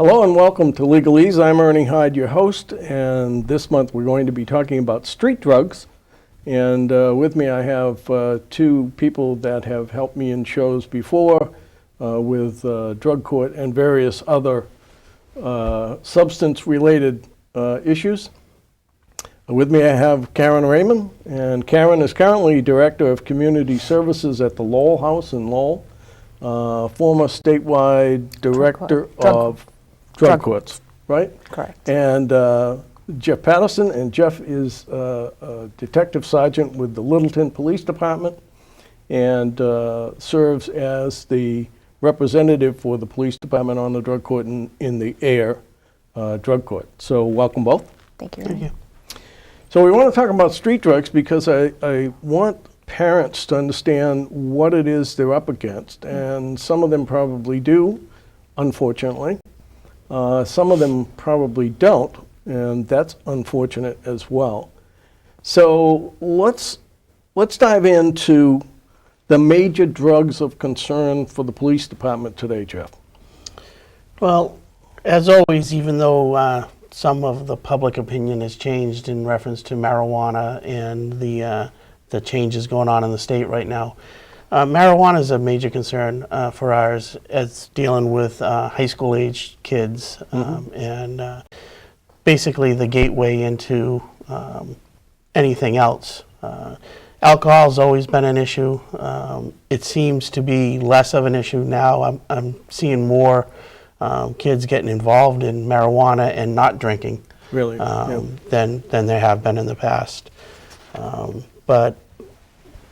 Hello and welcome to Legalese. I'm Ernie Hyde, your host, and this month we're going to be talking about street drugs. And with me I have two people that have helped me in shows before with drug court and various other substance-related issues. With me I have Kerin Raymond, and Kerin is currently Director of Community Services at the Lowell House in Lowell, former statewide Director of Drug Courts, right? Correct. And Jeff Patterson, and Jeff is a Detective Sergeant with the Littleton Police Department and serves as the representative for the police department on the drug court in the Air drug court. So welcome both. Thank you. Thank you. So we want to talk about street drugs because I want parents to understand what it is they're up against, and some of them probably do, unfortunately. Some of them probably don't, and that's unfortunate as well. So let's dive into the major drugs of concern for the police department today, Jeff. Well, as always, even though some of the public opinion has changed in reference to marijuana and the changes going on in the state right now, marijuana is a major concern for ours as dealing with high school age kids and basically the gateway into anything else. Alcohol has always been an issue. It seems to be less of an issue now. I'm seeing more kids getting involved in marijuana and not drinking Really? than there have been in the past. But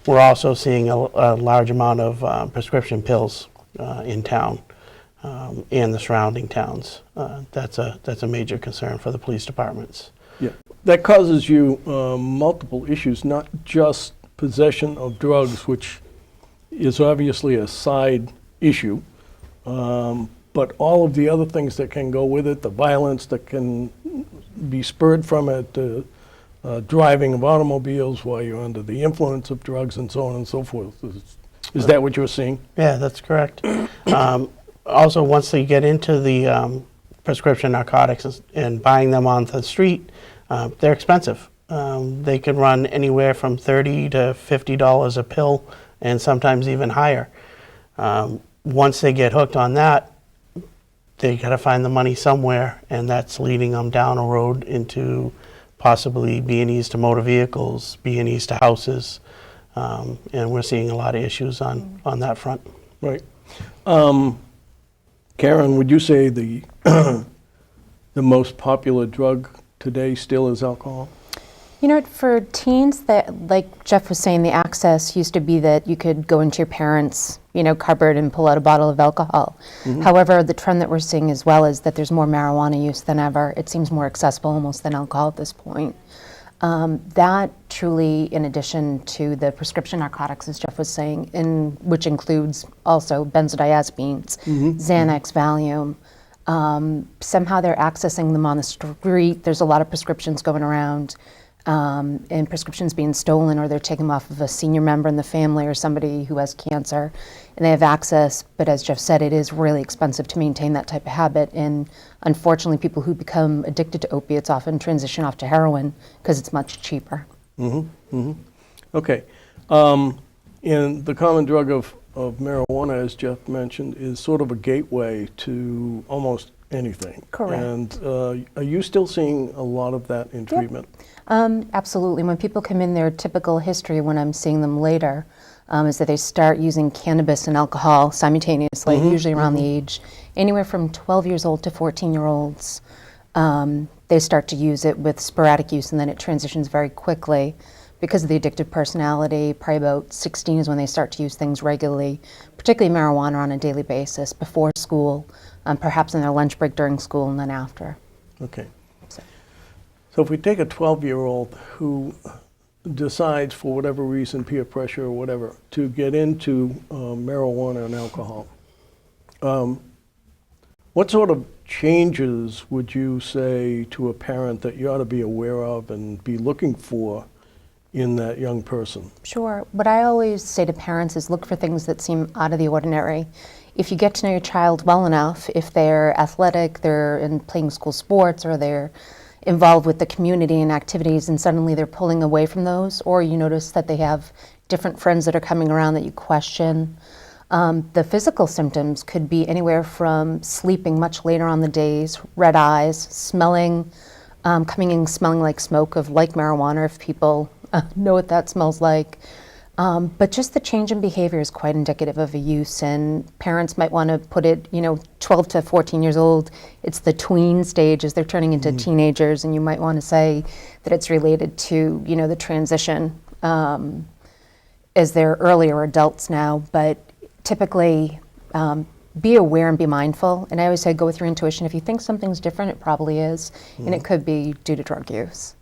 we're also seeing a large amount of prescription pills in town and the surrounding towns. That's a major concern for the police departments. Yeah. That causes you multiple issues, not just possession of drugs, which is obviously a side issue, but all of the other things that can go with it, the violence that can be spurred from it, driving of automobiles while you're under the influence of drugs and so on and so forth. Is that what you're seeing? Yeah, that's correct. Also, once they get into the prescription narcotics and buying them on the street, they're expensive. They can run anywhere from $30 to $50 a pill, and sometimes even higher. Once they get hooked on that, they got to find the money somewhere, and that's leading them down a road into possibly B&Es to motor vehicles, B&Es to houses, and we're seeing a lot of issues on that front. Right. Kerin, would you say the the most popular drug today still is alcohol? You know, for teens, that, like Jeff was saying, the access used to be that you could go into your parents' cupboard and pull out a bottle of alcohol. However, the trend that we're seeing as well is that there's more marijuana use than ever. It seems more accessible almost than alcohol at this point. That truly, in addition to the prescription narcotics, as Jeff was saying, which includes also benzodiazepines, Xanax, Valium, somehow they're accessing them on the street. There's a lot of prescriptions going around. And prescriptions being stolen, or they're taken off of a senior member in the family or somebody who has cancer, and they have access, but as Jeff said, it is really expensive to maintain that type of habit, and unfortunately people who become addicted to opiates often transition off to heroin because it's much cheaper. Okay. And the common drug of marijuana, as Jeff mentioned, is sort of a gateway to almost anything. Correct. And are you still seeing a lot of that in treatment? Absolutely. When people come in, their typical history when I'm seeing them later is that they start using cannabis and alcohol simultaneously, usually around the age anywhere from 12 years old to 14-year-olds. They start to use it with sporadic use, and then it transitions very quickly because of the addictive personality. Probably about 16 is when they start to use things regularly, particularly marijuana on a daily basis, before school, perhaps in their lunch break during school, and then after. Okay. So if we take a 12-year-old who decides, for whatever reason, peer pressure or whatever, to get into marijuana and alcohol, what sort of changes would you say to a parent that you ought to be aware of and be looking for in that young person? Sure. What I always say to parents is look for things that seem out of the ordinary. if you get to know your child well enough, if they're athletic, they're in playing school sports, or they're involved with the community and activities, and suddenly they're pulling away from those, or you notice that they have different friends that are coming around that you question. The physical symptoms could be anywhere from sleeping much later on the days, red eyes, smelling, coming in smelling like smoke of like marijuana, if people know what that smells like. But just the change in behavior is quite indicative of a use, and parents might want to put it, 12 to 14 years old, it's the tween stage as they're turning into teenagers, and you might want to say that it's related to, the transition as they're earlier adults now. But typically, be aware and be mindful. And I always say go with your intuition. If you think something's different, it probably is, and it could be due to drug use.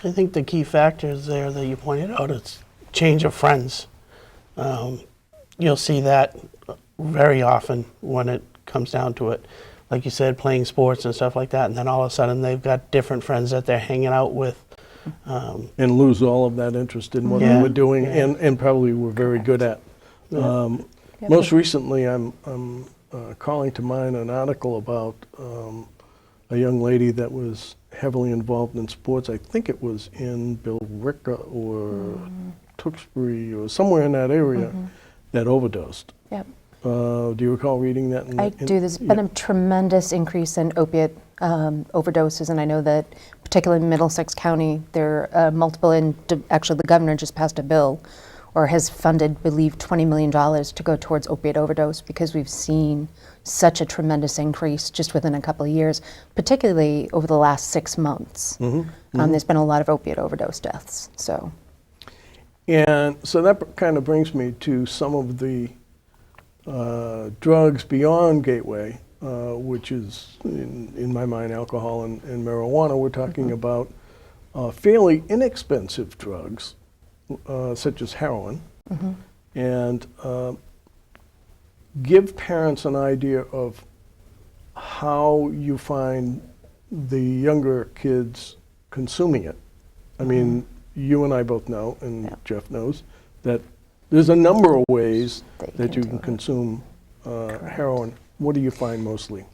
I think the key factors there that you pointed out is change of friends. You'll see that very often when it comes down to it. Like you said, playing sports and stuff like that, and then all of a sudden they've got different friends that they're hanging out with. And lose all of that interest in what they were doing, and probably were very good at. Most recently, I'm calling to mind an article about a young lady that was heavily involved in sports. I think it was in Billerica or Tewksbury or somewhere in that area that overdosed. Yep. Do you recall reading that? I do. There's been a tremendous increase in opiate overdoses, and I know that particularly in Middlesex County, there are multiple, and actually the governor just passed a bill or has funded, believe, $20 million to go towards opiate overdose, because we've seen such a tremendous increase just within a couple of years, particularly over the last 6 months. There's been a lot of opiate overdose deaths. And so that kind of brings me to some of the drugs beyond gateway, which is, in my mind, alcohol and marijuana. We're talking about fairly inexpensive drugs, such as heroin, and give parents an idea of how you find the younger kids consuming it. I mean, you and I both know, and Jeff knows, that there's a number of ways that you can consume heroin. What do you find mostly?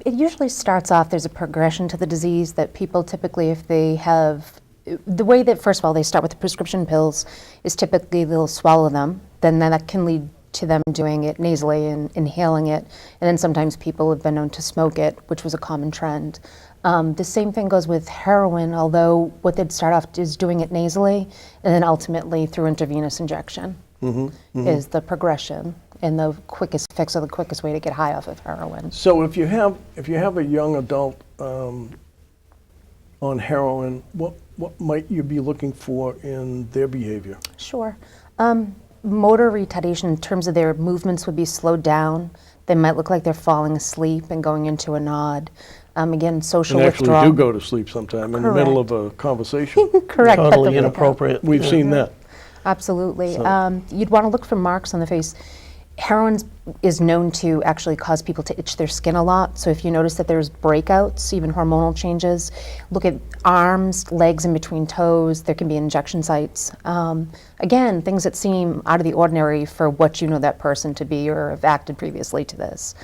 It usually starts off, there's a progression to the disease that people typically, if they have, the way that, first of all, they start with the prescription pills is typically they'll swallow them, then that can lead to them doing it nasally and inhaling it, and then sometimes people have been known to smoke it, which was a common trend. The same thing goes with heroin, although what they'd start off is doing it nasally, and then ultimately through intravenous injection is the progression and the quickest fix, or the quickest way to get high off of heroin. So if you have a young adult on heroin, what might you be looking for in their behavior? Sure. Motor retardation in terms of their movements would be slowed down. They might look like they're falling asleep and going into a nod. Again, social withdrawal. Actually do go to sleep sometime in the middle of a conversation. Correct. Totally inappropriate. We've seen that. Absolutely. You'd want to look for marks on the face. Heroin is known to actually cause people to itch their skin a lot. So if you notice that there's breakouts, even hormonal changes, look at arms, legs in between toes. There can be injection sites. Again, things that seem out of the ordinary for what you know that person to be or have acted previously to this.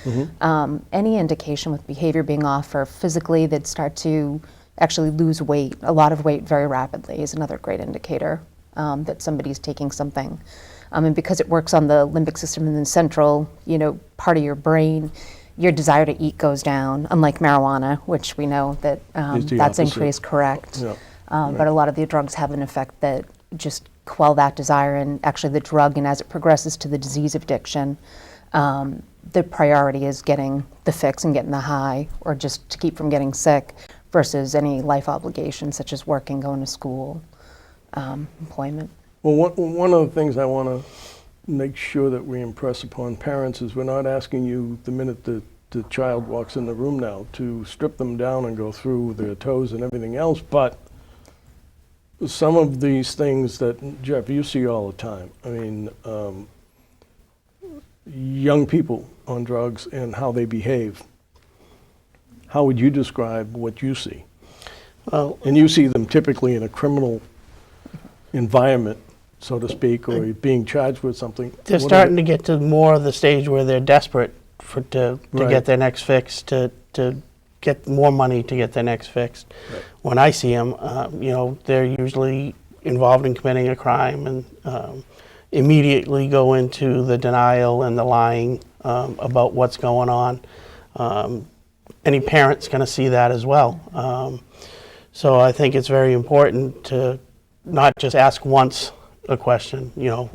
Any indication with behavior being off, or physically they'd start to actually lose weight, a lot of weight very rapidly, is another great indicator that somebody's taking something. And because it works on the limbic system in the central, part of your brain, your desire to eat goes down, unlike marijuana, which we know that that's increased, correct. Yeah. But a lot of the drugs have an effect that just quell that desire, and actually the drug, and as it progresses to the disease of addiction, the priority is getting the fix and getting the high, or just to keep from getting sick, versus any life obligations such as working, going to school, employment. Well, one of the things I want to make sure that we impress upon parents is we're not asking you the minute the child walks in the room now to strip them down and go through their toes and everything else, but some of these things that, Jeff, you see all the time. I mean, young people on drugs and how they behave. How would you describe what you see? Well, And you see them typically in a criminal environment, so to speak, or being charged with something. they're starting to get to more of the stage where they're desperate to Right. get their next fix, to get more money to get their next fixed. Right. When I see them, they're usually involved in committing a crime and immediately go into the denial and the lying about what's going on. Any parent's going to see that as well. So I think it's very important to not just ask once a question.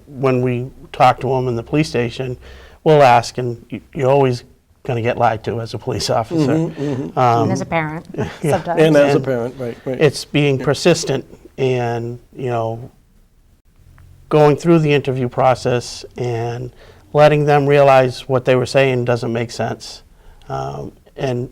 When we talk to them in the police station, we'll ask, and you're always going to get lied to as a police officer. And as a parent, sometimes. And as a And parent, right. It's being persistent and, going through the interview process and letting them realize what they were saying doesn't make sense, and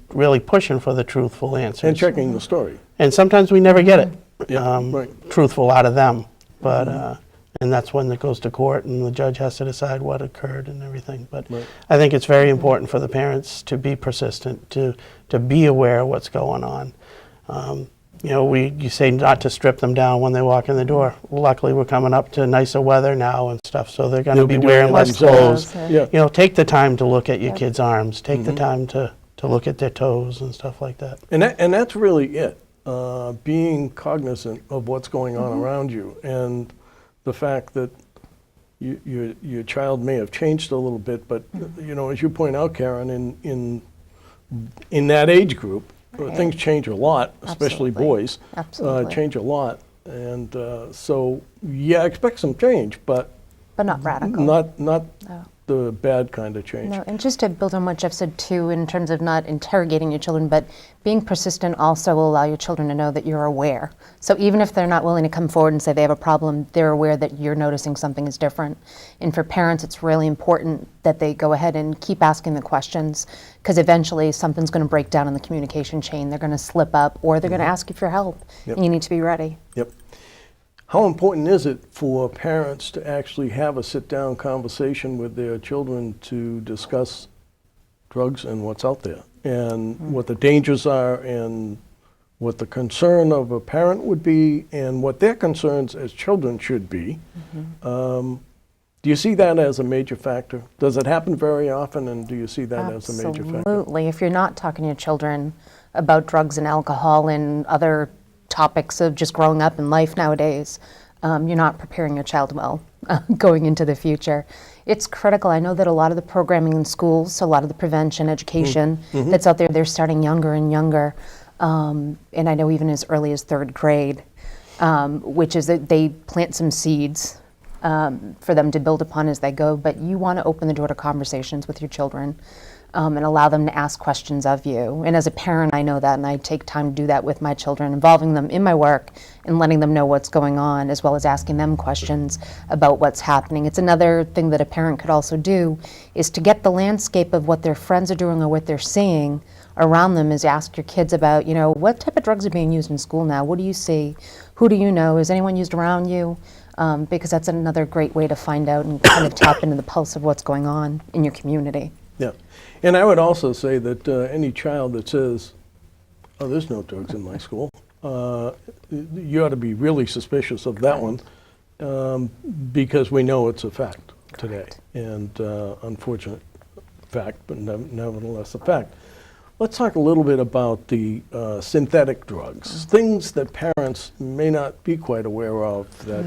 really pushing for the truthful answers. And checking the story. And sometimes we never get it Yeah, right. truthful out of them, but and that's when it goes to court and the judge has to decide what occurred and everything. But Right. I think it's very important for the parents to be persistent, to be aware of what's going on. You say not to strip them down when they walk in the door. Luckily, we're coming up to nicer weather now and stuff, so they're going to They'll be be wearing doing less themselves. clothes. Yeah. Take the time to look at your kids' arms. Take the time to look at their toes and stuff like that. And that's really it. Being cognizant of what's going on around you, and the fact that your child may have changed a little bit, but as you point out, Kerin, in that age group, Right. things change a lot, especially Absolutely. boys. Absolutely. Change a lot, and so expect some change, but not radical. not No. the bad kind of change. No, and just to build on what Jeff said too, in terms of not interrogating your children, but being persistent also will allow your children to know that you're aware. So even if they're not willing to come forward and say they have a problem, they're aware that you're noticing something is different. And for parents, it's really important that they go ahead and keep asking the questions, because eventually something's going to break down in the communication chain. They're going to slip up, or they're going to ask you for help, Yep. and you need to be ready. Yep. How important is it for parents to actually have a sit-down conversation with their children to discuss drugs and what's out there, and what the dangers are, and what the concern of a parent would be, and what their concerns as children should be? Do you see that as a major factor? Does it happen very often, and do you see that as a major factor? Absolutely. If you're not talking to your children about drugs and alcohol and other topics of just growing up in life nowadays, you're not preparing your child well going into the future. It's critical. I know that a lot of the programming in schools, a lot of the prevention education that's out there, they're starting younger and younger. And I know even as early as 3rd grade, which is that they plant some seeds for them to build upon as they go. But you want to open the door to conversations with your children. And allow them to ask questions of you. And as a parent, I know that, and I take time to do that with my children, involving them in my work and letting them know what's going on, as well as asking them questions about what's happening. It's another thing that a parent could also do, is to get the landscape of what their friends are doing or what they're seeing around them, is ask your kids about, what type of drugs are being used in school now? What do you see? Who do you know? Is anyone used around you? Because that's another great way to find out and kind of tap into the pulse of what's going on in your community. Yeah. And I would also say that any child that says, oh, there's no drugs in my school, you ought to be really suspicious of that one, because we know it's a fact today. And unfortunate fact, but nevertheless a fact. Let's talk a little bit about the synthetic drugs, things that parents may not be quite aware of that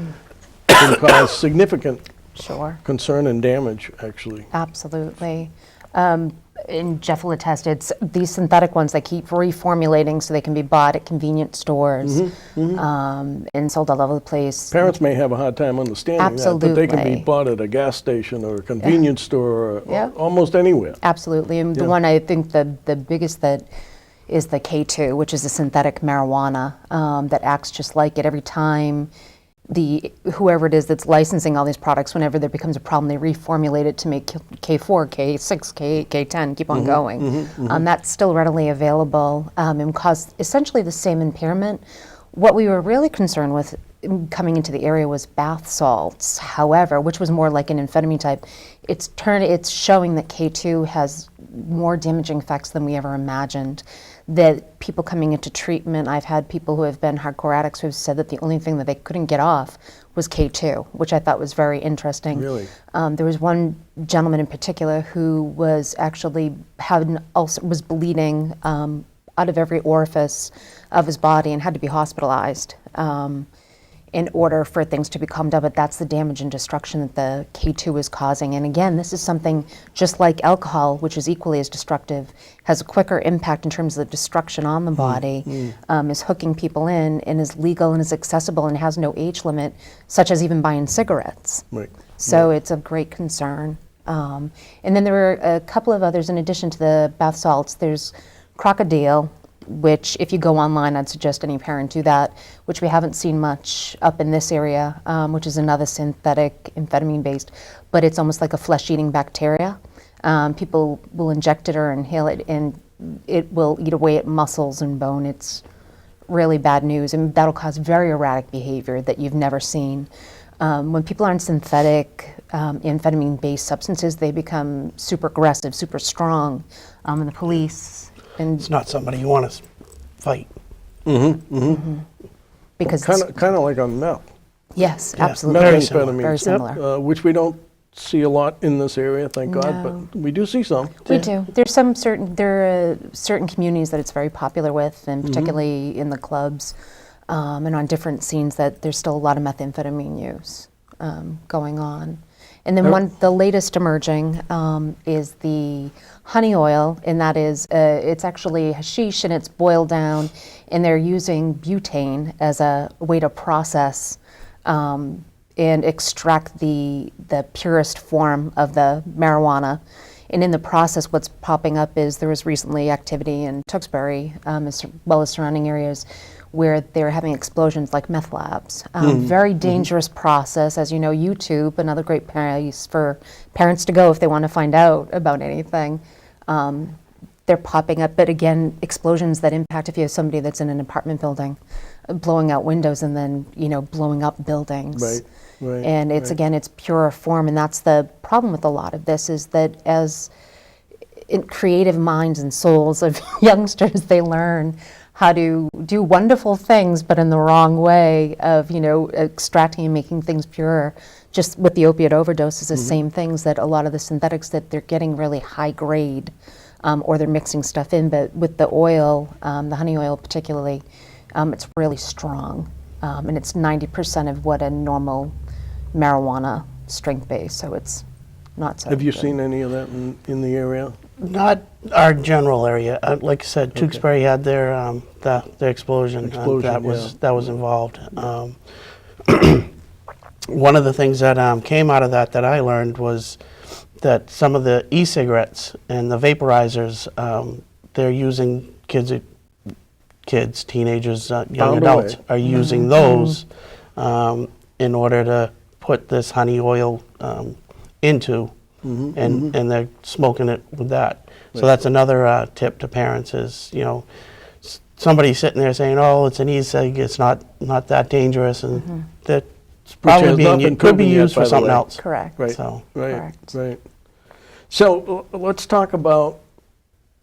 can cause significant Sure. concern and damage, actually. Absolutely. And Jeff will attest, it's these synthetic ones, they keep reformulating so they can be bought at convenience stores and sold all over the place. Parents may have a hard time understanding that, but they can be Absolutely. bought at a gas station or a convenience store or Yeah. almost anywhere. Absolutely. And the Yeah. one I think the biggest that is the K2, which is a synthetic marijuana that acts just like it. Every time whoever it is that's licensing all these products, whenever there becomes a problem, they reformulate it to make K4, K6, K8, K10, keep on going. That's still readily available and cause essentially the same impairment. What we were really concerned with coming into the area was bath salts, however, which was more like an amphetamine type. It's showing that K2 has more damaging effects than we ever imagined. that people coming into treatment, I've had people who have been hardcore addicts who have said that the only thing that they couldn't get off was K2, which I thought was very interesting. Really? There was one gentleman in particular who was actually was bleeding out of every orifice of his body and had to be hospitalized in order for things to be calmed down. But that's the damage and destruction that the K2 is causing. And again, this is something just like alcohol, which is equally as destructive, has a quicker impact in terms of the destruction on the body, is hooking people in, and is legal and is accessible and has no age limit, such as even buying cigarettes. Right. So it's of great concern. And then there were a couple of others in addition to the bath salts. There's crocodile, which if you go online, I'd suggest any parent do that, which we haven't seen much up in this area, which is another synthetic amphetamine-based, but it's almost like a flesh-eating bacteria. People will inject it or inhale it, and it will eat away at muscles and bone. It's really bad news, and that'll cause very erratic behavior that you've never seen. When people are on synthetic amphetamine-based substances, they become super aggressive, super strong, and the police... It's not somebody you want to fight. Because Kind of like on meth. Yes, Yeah, absolutely. very similar. Very similar. Which we don't see a lot in this area, thank God, No. but we do see some. We do. There are certain communities that it's very popular with, and particularly in the clubs and on different scenes, that there's still a lot of methamphetamine use going on. And then the latest emerging is the honey oil, and that is, it's actually hashish, and it's boiled down, and they're using butane as a way to process and extract the purest form of the marijuana. And in the process, what's popping up is there was recently activity in Tewksbury, as well as surrounding areas, where they're having explosions like meth labs. Very dangerous process. As you know, YouTube, another great place for parents to go if they want to find out about anything. They're popping up, but again, explosions that impact if you have somebody that's in an apartment building, blowing out windows and then, blowing up buildings. Right. And it's, again, it's pure form, and that's the problem with a lot of this, is that as in creative minds and souls of youngsters, they learn how to do wonderful things, but in the wrong way of, extracting and making things purer. Just with the opiate overdose is the same things, that a lot of the synthetics that they're getting really high grade, or they're mixing stuff in, but with the oil, the honey oil particularly, it's really strong. And it's 90% of what a normal marijuana strength base, so it's not so Have you good. seen any of that in the area? Not our general area. Like I said, Tewksbury had their explosion. Explosion, that was involved. One of the things that came out of that I learned was that some of the e-cigarettes and the vaporizers, they're using kids, teenagers, young Found adults away. are using those in order to put this honey oil into, and they're smoking it with that. So that's another tip to parents is, somebody sitting there saying, "Oh, it's an e-cig, it's not that dangerous," and that's probably has not been could be proven yet, used by for the something way. else. Correct. Right. So Correct. Right. So let's talk about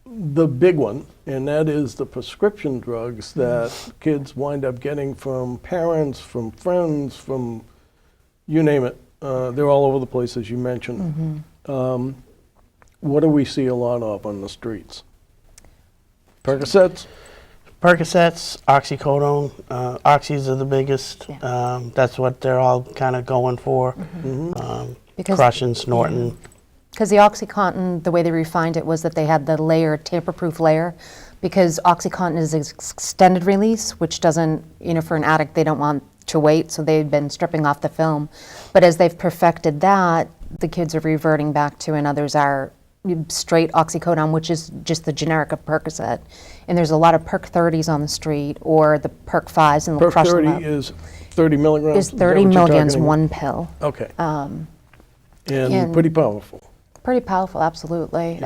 the big one, and that is the prescription drugs that kids wind up getting from parents, from friends, from you name it. They're all over the place, as you mentioned. What do we see a lot of on the streets? Percocets? Percocets, oxycodone, oxys are the biggest. Yeah. That's what they're all kind of going for. Because- Crushing, snorting. Because the OxyContin, the way they refined it was that they had the layer, tamper-proof layer, because OxyContin is extended release, which doesn't, for an addict, they don't want to wait, so they've been stripping off the film. But as they've perfected that, the kids are reverting back to, and others are straight oxycodone, which is just the generic of Percocet. And there's a lot of Perc 30s on the street, or the Perc 5s, and they'll Perc crush them 30 up. is 30 milligrams? There's Is that 30 what you're milligrams, talking one pill. Okay. And and- pretty powerful. Pretty powerful, absolutely.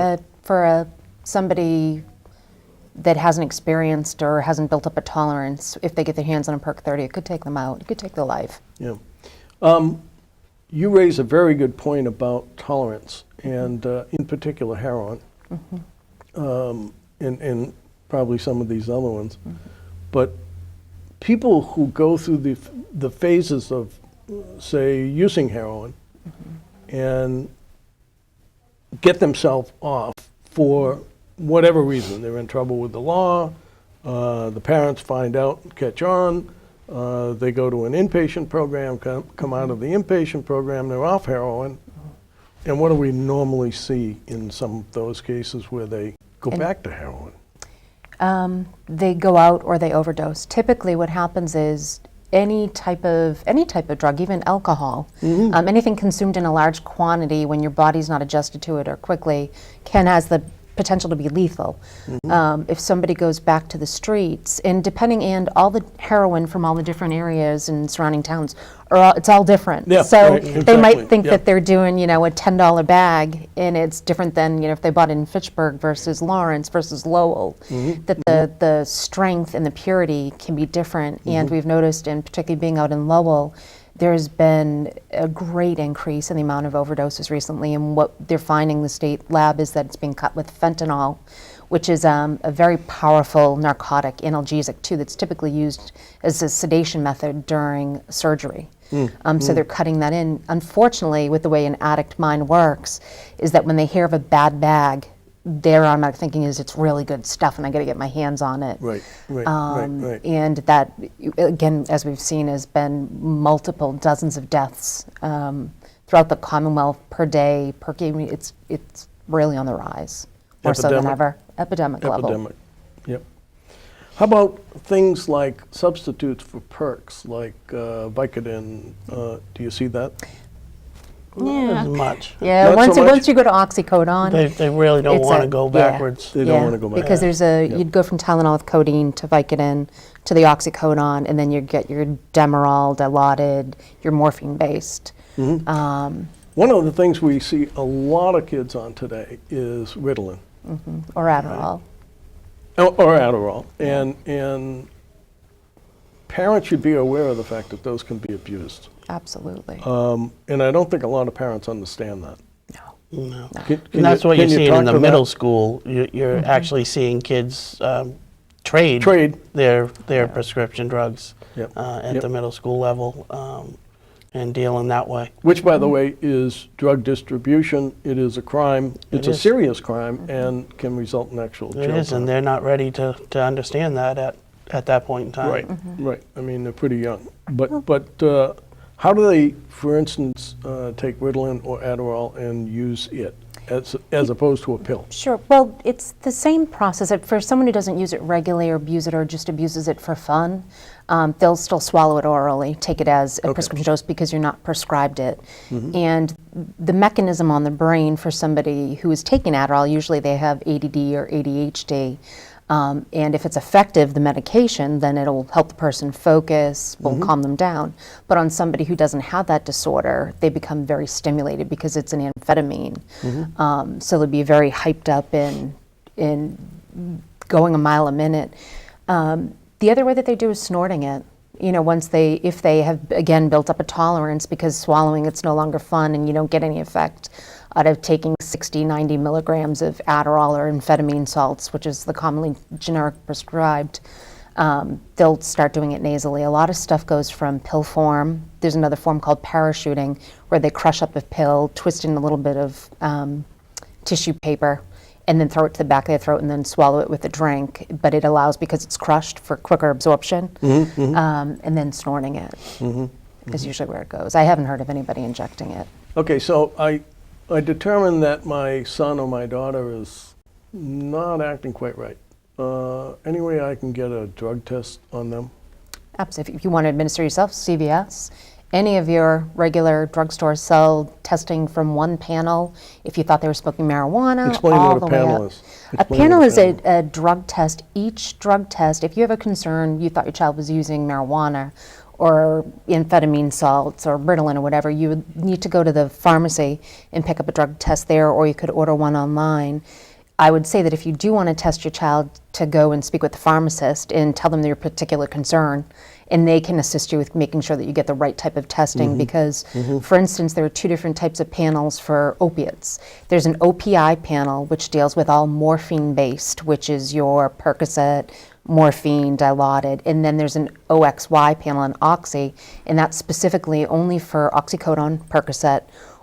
For somebody that hasn't experienced or hasn't built up a tolerance, if they get their hands on a Perc 30, it could take them out. It could take their life. Yeah. You raise a very good point about tolerance, and in particular heroin. And probably some of these other ones. But people who go through the phases of, say, using heroin and get themselves off for whatever reason, they're in trouble with the law, the parents find out, catch on, they go to an inpatient program, come out of the inpatient program, they're off heroin. And what do we normally see in some of those cases where they go back to heroin? They go out or they overdose. Typically what happens is any type of drug, even alcohol, anything consumed in a large quantity when your body's not adjusted to it or quickly has the potential to be lethal. If somebody goes back to the streets, and all the heroin from all the different areas and surrounding towns, it's all different. Yeah, so right, they exactly, might think yeah. that they're doing, a $10 bag, and it's different than, if they bought it in Fitchburg versus Lawrence versus Lowell, that the strength and the purity can be different. And we've noticed, and particularly being out in Lowell, there's been a great increase in the amount of overdoses recently, and what they're finding, the state lab, is that it's being cut with fentanyl, which is a very powerful narcotic, analgesic too, that's typically used as a sedation method during surgery. So they're cutting that in. Unfortunately, with the way an addict mind works, is that when they hear of a bad bag, their automatic thinking is it's really good stuff and I got to get my hands on it. Right. And that, again, as we've seen, has been multiple dozens of deaths throughout the Commonwealth per day, per game. It's really on the rise, more so than ever. Epidemic level. Yep. How about things like substitutes for perks, like Vicodin? Do you see that? Not as much. Yeah, Not so much? once you go to oxycodone, They really don't want to go backwards. They don't want to go back. because you'd go from Tylenol with codeine to Vicodin to the oxycodone, and then you get your Demerol, Dilaudid, your morphine-based. One of the things we see a lot of kids on today is Ritalin. Or Adderall. Or Adderall. And parents should be aware of the fact that those can be abused. Absolutely. And I don't think a lot of parents understand that. No. Can And that's what can you're seeing talk in the to middle that? school. You're actually seeing kids trade their prescription drugs Yep. at Yep. the middle school level and deal in that way. Which, by the way, is drug distribution. It is a crime. It's a is. serious crime and can result in actual jail It is, time. and they're not ready to understand that at that point in time. Right, right. I mean, they're pretty young. But how do they, for instance, take Ritalin or Adderall and use it as opposed to a pill? Sure. Well, it's the same process. For someone who doesn't use it regularly or abuse it or just abuses it for fun, they'll still swallow it orally, take it as a prescription dose because you're not prescribed it. And the mechanism on the brain for somebody who is taking Adderall, usually they have ADD or ADHD. And if it's effective, the medication, then it'll help the person focus, will calm them down. But on somebody who doesn't have that disorder, they become very stimulated because it's an amphetamine. So they'll be very hyped up in going a mile a minute. The other way that they do is snorting it. If they have, again, built up a tolerance because swallowing it's no longer fun and you don't get any effect out of taking 60, 90 milligrams of Adderall or amphetamine salts, which is the commonly generic prescribed, they'll start doing it nasally. A lot of stuff goes from pill form. There's another form called parachuting, where they crush up a pill, twist in a little bit of tissue paper, and then throw it to the back of their throat and then swallow it with a drink. But it allows, because it's crushed, for quicker absorption, and then snorting it is usually where it goes. I haven't heard of anybody injecting it. Okay, so I determined that my son or my daughter is not acting quite right. Any way I can get a drug test on them? Absolutely. If you want to administer yourself, CVS, any of your regular drugstores sell testing from one panel. If you thought they were smoking marijuana, Explain all what the a way panel up. is. A Explain panel what is a drug test. Each drug test, if you have a concern, you thought your child was using marijuana or amphetamine salts or Ritalin or whatever, you would need to go to the pharmacy and pick up a drug test there, or you could order one online. I would say that if you do want to test your child, to go and speak with the pharmacist and tell them your particular concern and they can assist you with making sure that you get the right type of testing because, for instance, there are 2 different types of panels for opiates. There's an OPI panel, which deals with all morphine-based, which is your Percocet, morphine, Dilaudid, and then there's an OXY panel on Oxy, and that's specifically only for oxycodone, Percocet,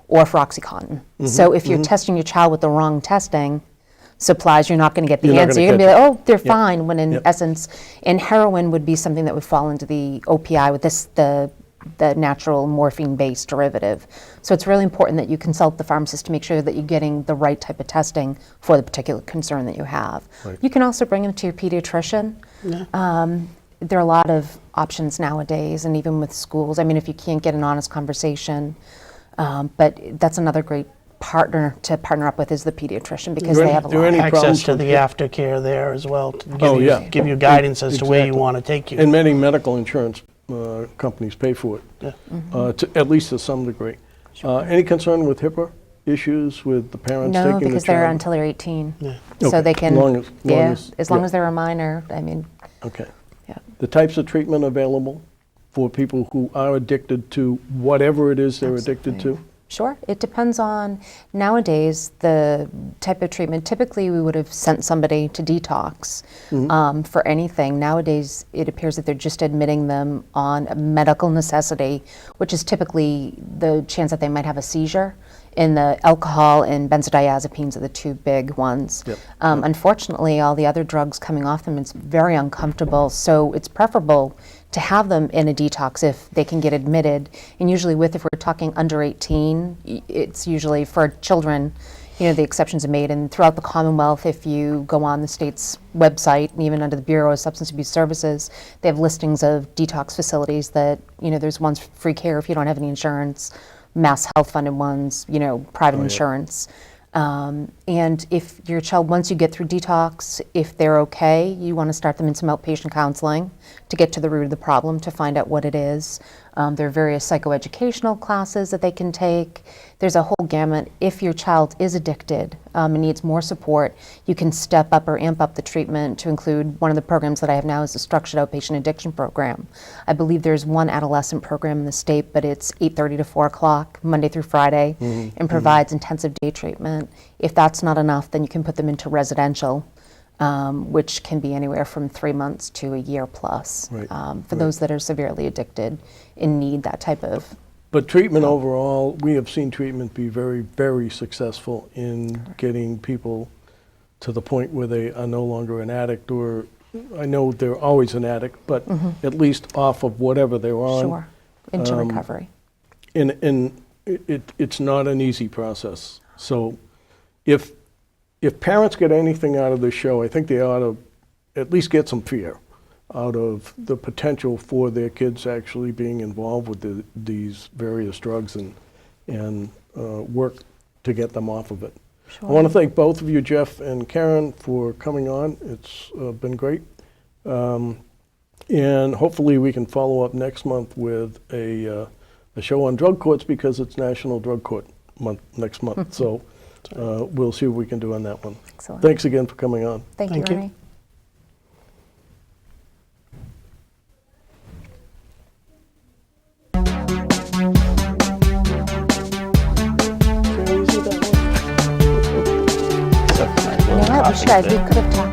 or for OxyContin. So if you're testing your child with the wrong testing supplies, you're not going to get the You're not answer. gonna You're going to be catch like, oh, they're fine, when in Yep. essence, and heroin would be something that would fall into the OPI with the natural morphine-based derivative. So it's really important that you consult the pharmacist to make sure that you're getting the right type of testing for the particular concern that you have. Right. You can also bring them to your pediatrician. There are a lot of options nowadays, and even with schools. I mean, if you can't get an honest conversation, but that's another great partner to partner up with is the pediatrician because There they any- have a there lot. any Access problems to with the it? aftercare there as well, to give Oh, you, yeah. give you guidance as to where you Exactly. want to take you. And many medical insurance companies pay for it, Yeah. at least to some degree. Any concern with HIPAA issues with the parents No, taking the because they're child? until they're 18. Yeah. So Okay, they can, long as- as long yeah. as they're a minor, I mean, Okay. yeah. The types of treatment available for people who are addicted to whatever it is they're addicted to? Sure. It depends on, nowadays, the type of treatment. Typically, we would have sent somebody to detox for anything. Nowadays, it appears that they're just admitting them on a medical necessity, which is typically the chance that they might have a seizure. And the alcohol and benzodiazepines are the 2 big ones. Yep. Unfortunately, all the other drugs coming off them, it's very uncomfortable. So it's preferable to have them in a detox if they can get admitted. And usually if we're talking under 18, it's usually for children, the exceptions are made. And throughout the Commonwealth, if you go on the state's website, and even under the Bureau of Substance Abuse Services, they have listings of detox facilities that, there's ones for free care if you don't have any insurance, Mass Health funded ones, private insurance. And if your child, once you get through detox, if they're okay, you want to start them in some outpatient counseling to get to the root of the problem, to find out what it is. There are various psychoeducational classes that they can take. There's a whole gamut. If your child is addicted and needs more support, you can step up or amp up the treatment to include one of the programs that I have now is the Structured Outpatient Addiction Program. I believe there's one adolescent program in the state, but it's 8:30 to 4 o'clock, Monday through Friday, and provides intensive day treatment. If that's not enough, then you can put them into residential, which can be anywhere from 3 months to a year plus Right, for those that are severely addicted and need that type of. But treatment overall, we have seen treatment be very, very successful in getting people to the point where they are no longer an addict, or I know they're always an addict, but at least off of whatever they're on. Sure, into recovery. And it's not an easy process. So if parents get anything out of this show, I think they ought to at least get some fear out of the potential for their kids actually being involved with these various drugs and work to get them off of it. Sure. I want to thank both of you, Jeff and Kerin, for coming on. It's been great. And hopefully we can follow up next month with a show on drug courts because it's National Drug Court Month next month. So we'll see what we can do on that one. Excellent. Thanks again for coming on. Thank you, Thank you. Ernie. See how easy that was? You know what, we could have talked